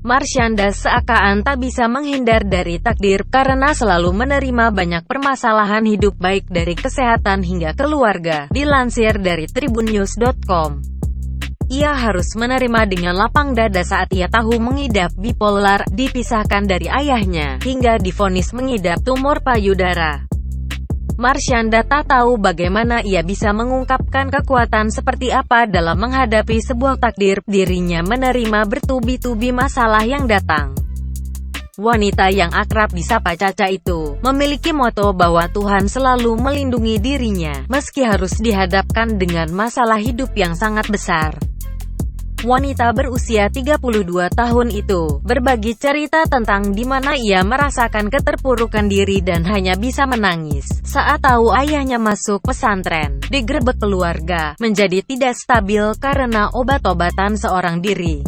Marshanda seakan tak bisa menghindar dari takdir karena selalu menerima banyak permasalahan hidup baik dari kesehatan hingga keluarga. Dilansir dari tribunnews.com, ia harus menerima dengan lapang dada saat ia tahu mengidap bipolar, dipisahkan dari ayahnya, hingga divonis mengidap tumor payudara. Marshanda tak tahu bagaimana ia bisa mengungkapkan kekuatan seperti apa dalam menghadapi sebuah takdir. Dirinya menerima bertubi-tubi masalah yang datang. Wanita yang akrab disapa Caca itu memiliki moto bahwa Tuhan selalu melindungi dirinya, meski harus dihadapkan dengan masalah hidup yang sangat besar. Wanita berusia 32 tahun itu berbagi cerita tentang di mana ia merasakan keterpurukan diri dan hanya bisa menangis saat tahu ayahnya masuk pesantren, digerebek keluarga, menjadi tidak stabil karena obat-obatan seorang diri.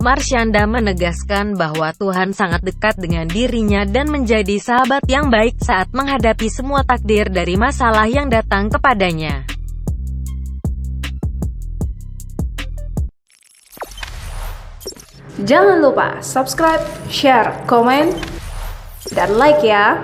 Marshanda menegaskan bahwa Tuhan sangat dekat dengan dirinya dan menjadi sahabat yang baik saat menghadapi semua takdir dari masalah yang datang kepadanya. Jangan lupa subscribe, share, komen, dan like ya!